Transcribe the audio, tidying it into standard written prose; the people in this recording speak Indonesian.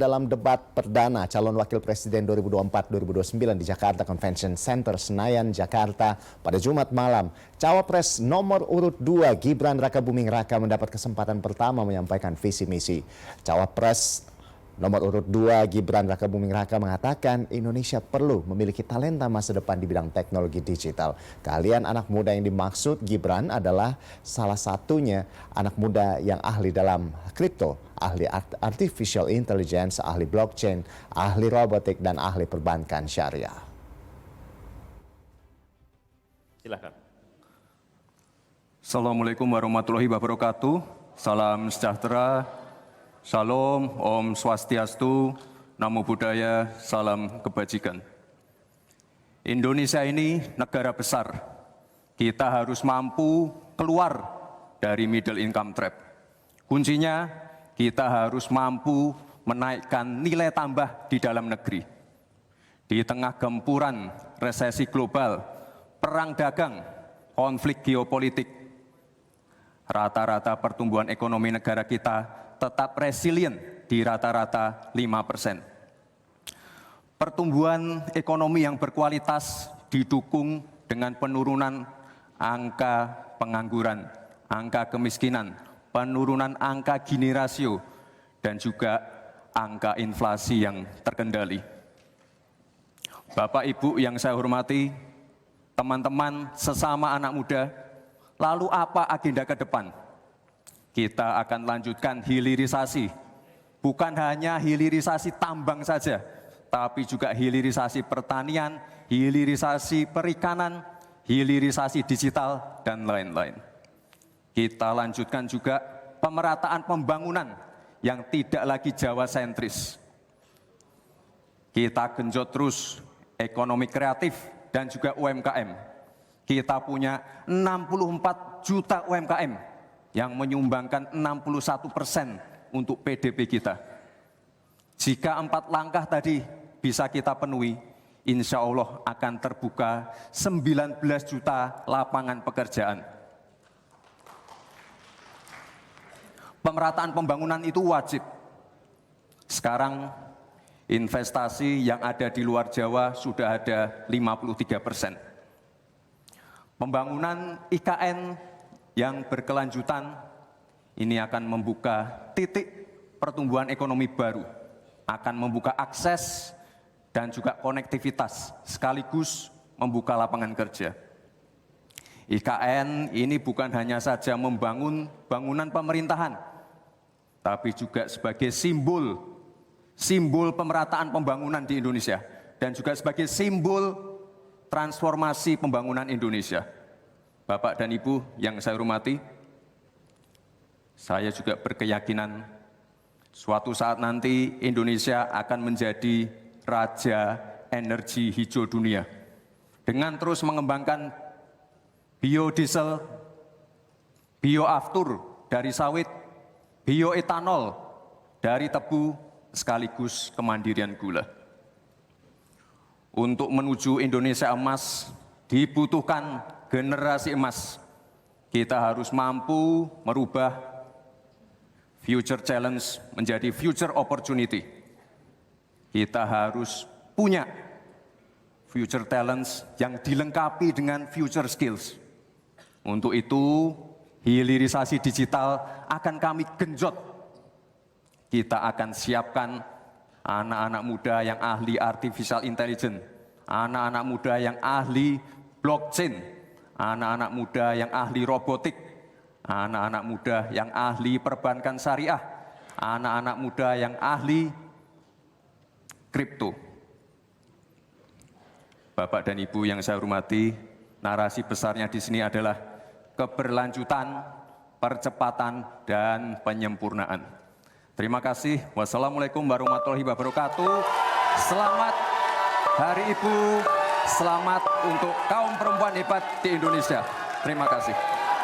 Dalam debat perdana calon wakil presiden 2024-2029 di Jakarta Convention Center Senayan, Jakarta pada Jumat malam, Cawapres nomor urut 2 Gibran Rakabuming Raka mendapat kesempatan pertama menyampaikan visi misi. Cawapres nomor urut 2 Gibran Rakabuming Raka mengatakan Indonesia perlu memiliki talenta masa depan di bidang teknologi digital. Keahlian anak muda yang dimaksud Gibran adalah salah satunya anak muda yang ahli dalam kripto, ahli artificial intelligence, ahli blockchain, ahli robotik, dan ahli perbankan syariah. Silakan. Assalamualaikum warahmatullahi wabarakatuh. Salam sejahtera, Shalom, Om Swastiastu, Namo Buddhaya, salam kebajikan. Indonesia ini negara besar. Kita harus mampu keluar dari middle income trap. Kuncinya, kita harus mampu menaikkan nilai tambah di dalam negeri. Di tengah gempuran resesi global, perang dagang, konflik geopolitik, rata-rata pertumbuhan ekonomi negara kita tetap resilient di rata-rata 5%. Pertumbuhan ekonomi yang berkualitas didukung dengan penurunan angka pengangguran, angka kemiskinan, penurunan angka Gini rasio, dan juga angka inflasi yang terkendali. Bapak Ibu yang saya hormati, teman-teman sesama anak muda, lalu apa agenda ke depan? Kita akan lanjutkan hilirisasi, bukan hanya hilirisasi tambang saja, tapi juga hilirisasi pertanian, hilirisasi perikanan, hilirisasi digital, dan lain-lain. Kita lanjutkan juga pemerataan pembangunan yang tidak lagi Jawa sentris. Kita genjot terus ekonomi kreatif dan juga UMKM. Kita punya 64 juta UMKM yang menyumbangkan 61% untuk PDB kita. Jika 4 langkah tadi bisa kita penuhi, insya Allah akan terbuka 19 juta lapangan pekerjaan. Pemerataan pembangunan itu wajib. Sekarang investasi yang ada di luar Jawa sudah ada 53%. Pembangunan IKN yang berkelanjutan ini akan membuka titik pertumbuhan ekonomi baru, akan membuka akses dan juga konektivitas, sekaligus membuka lapangan kerja. IKN ini bukan hanya saja membangun bangunan pemerintahan, tapi juga sebagai simbol pemerataan pembangunan di Indonesia, dan juga sebagai simbol transformasi pembangunan Indonesia. Bapak dan Ibu yang saya hormati, saya juga berkeyakinan suatu saat nanti Indonesia akan menjadi raja energi hijau dunia dengan terus mengembangkan biodiesel, bioaftur dari sawit, bioetanol dari tebu, sekaligus kemandirian gula. Untuk menuju Indonesia emas dibutuhkan generasi emas. Kita harus mampu merubah future challenge menjadi future opportunity. Kita harus punya future talents yang dilengkapi dengan future skills. Untuk itu, hilirisasi digital akan kami genjot. Kita akan siapkan anak-anak muda yang ahli artificial intelligence, anak-anak muda yang ahli blockchain, anak-anak muda yang ahli robotik, anak-anak muda yang ahli perbankan syariah, anak-anak muda yang ahli kripto. Bapak dan Ibu yang saya hormati, narasi besarnya di sini adalah keberlanjutan, percepatan, dan penyempurnaan. Terima kasih. Wassalamualaikum warahmatullahi wabarakatuh. Selamat Hari Ibu. Selamat untuk kaum perempuan hebat di Indonesia. Terima kasih.